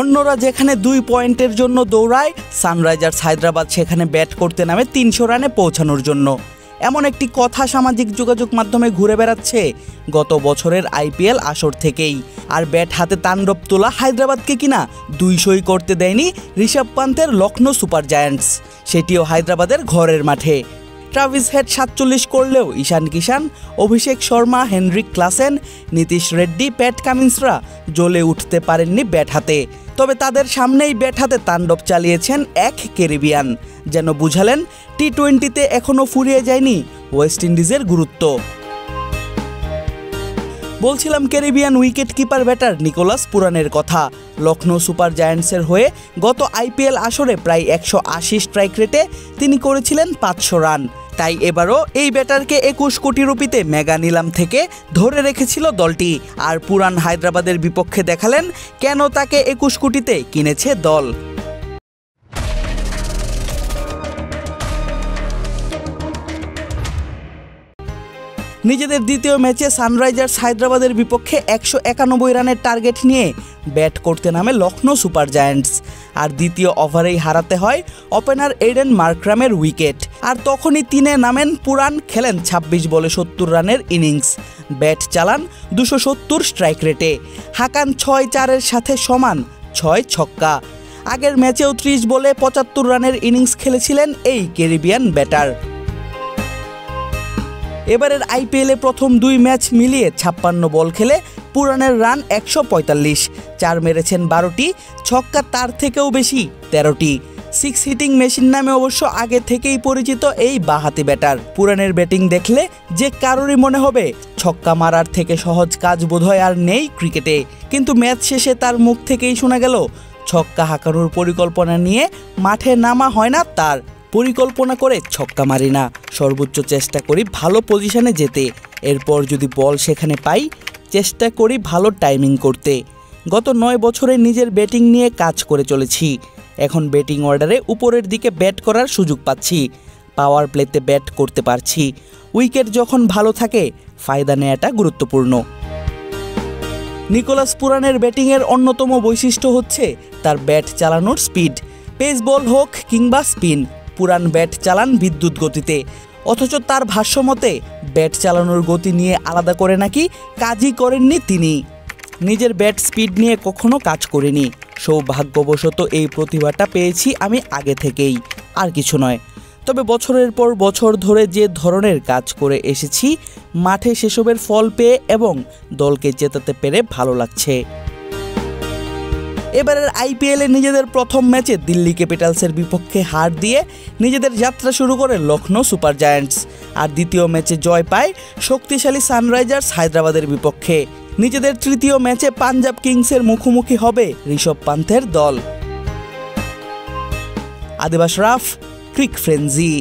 অন্যরা যেখানে 2 পয়েন্টের জন্য দৌড়ায়, সানরাইজার্স হায়দ্রাবাদ সেখানে ব্যাট করতে নামে 300 রানে পৌঁছানোর জন্য। এমন একটি কথা সামাজিক যোগাযোগ মাধ্যমে ঘুরে বেড়াচ্ছে গত বছরের আইপিএল আসর থেকেই। আর ব্যাট হাতে তাণ্ডব তোলা হায়দ্রাবাদকে কিনা 200ই করতে দেয়নি ঋষভ পান্তের লখনৌ সুপার জায়ান্টস, সেটিও হায়দ্রাবাদের ঘরের মাঠে। ট্রাভিস হেড 47 করলেও ঈশান কিষান, অভিষেক শর্মা, হেনরিক ক্লাসেন, নীতিশ রেড্ডি, প্যাট কামিন্সরা জ্বলে উঠতে পারেননি ব্যাট হাতে। তবে তাদের সামনেই ব্যাট হাতে তাণ্ডব চালিয়েছেন এক ক্যারিবিয়ান, যেন বুঝালেন টি-20তে এখনও ফুরিয়ে যায়নি ওয়েস্ট ইন্ডিজের গুরুত্ব। বলছিলাম Caribbean wicket keeper batter Nicholas পুরানের কথা। লখনৌ সুপার জায়ান্টসের হয়ে গত আইপিএল আসরে প্রায় 180 স্ট্রাইক রেটে তিনি করেছিলেন 500 রান। তাই এবারও এই ব্যাটারকে 21 কোটি রুপিতে মেগা নিলাম থেকে ধরে রেখেছিল দলটি। আর পুরান হায়দ্রাবাদের বিপক্ষে দেখালেন কেন তাকে 21 কোটিতে কিনেছে দল। নিজেদের দ্বিতীয় ম্যাচে সানরাইজার্স হায়দ্রাবাদের বিপক্ষে 191 রানের টার্গেট নিয়ে ব্যাট করতে নামে লখনৌ সুপার জায়ান্টস। আর দ্বিতীয় ওভারেই হারাতে হয় ওপেনার এডেন মার্করামের উইকেট। আর তখনই 3-এ নামেন পুরান, খেলেন 26 বলে 70 রানের ইনিংস, ব্যাট চালান 270 স্ট্রাইক রেটে, হাঁকান 6-4-এর সাথে সমান 6 ছক্কা। আগের ম্যাচেও 30 বলে 75 রানের ইনিংস খেলেছিলেন এই ক্যারিবিয়ান ব্যাটার। এবারের আইপিএলে প্রথম 2 ম্যাচ মিলিয়ে 56 বল খেলে পুরানের রান 145, 4 মেরেছেন 12টি, ছক্কা তার থেকেও বেশি 13টি। 6 হিটিং মেশিন নামে অবশ্য আগে থেকেই পরিচিত এই বাঁহাতি ব্যাটার। পুরানের ব্যাটিং দেখলে যে কারোরই মনে হবে ছক্কা মারার থেকে সহজ কাজ বোধহয় আর নেই ক্রিকেটে। কিন্তু ম্যাচ শেষে তার মুখ থেকেই শোনা গেল ছক্কা হাঁকানোর পরিকল্পনা নিয়ে মাঠে নামা হয় না তার। পরিকল্পনা করে ছক্কা মারি না, সর্বোচ্চ চেষ্টা করি ভালো পজিশনে যেতে, এরপর যদি বল সেখানে পাই চেষ্টা করি ভালো টাইমিং করতে। গত 9 বছরে নিজের ব্যাটিং নিয়ে কাজ করে চলেছি, এখন ব্যাটিং অর্ডারে উপরের দিকে ব্যাট করার সুযোগ পাচ্ছি, পাওয়ার প্লেতে ব্যাট করতে পারছি। উইকেট যখন ভালো থাকে ফায়দা নেওয়াটা গুরুত্বপূর্ণ। নিকোলাস পুরানের ব্যাটিংয়ের অন্যতম বৈশিষ্ট্য হচ্ছে তার ব্যাট চালানোর স্পিড। পেস বল হোক কিংবা স্পিন, পুরান ব্যাট চালান বিদ্যুৎ গতিতে। অথচ তার ভাষ্যমতে ব্যাট চালানোর গতি নিয়ে আলাদা করে নাকি কাজই করেননি তিনি। নিজের ব্যাট স্পিড নিয়ে কখনো কাজ করিনি, সৌভাগ্যবশত এই প্রতিভাটা পেয়েছি আমি আগে থেকেই, আর কিছু নয়। তবে বছরের পর বছর ধরে যে ধরনের কাজ করে এসেছি, মাঠে সেসবের ফল পেয়ে এবং দলকে জেতাতে পেরে ভালো লাগছে। এবারের আইপিএলে নিজেদের প্রথম ম্যাচে দিল্লি ক্যাপিটালসের বিপক্ষে হার দিয়ে নিজেদের যাত্রা শুরু করে লখনৌ সুপার জায়ান্টস। আর দ্বিতীয় ম্যাচে জয় পায় শক্তিশালী সানরাইজার্স হায়দ্রাবাদের বিপক্ষে। নিজেদের তৃতীয় ম্যাচে পাঞ্জাব কিংসের মুখোমুখি হবে ঋষভ পান্তের দল। আদিবাস রাফ, ক্রিক ফ্রেঞ্জি।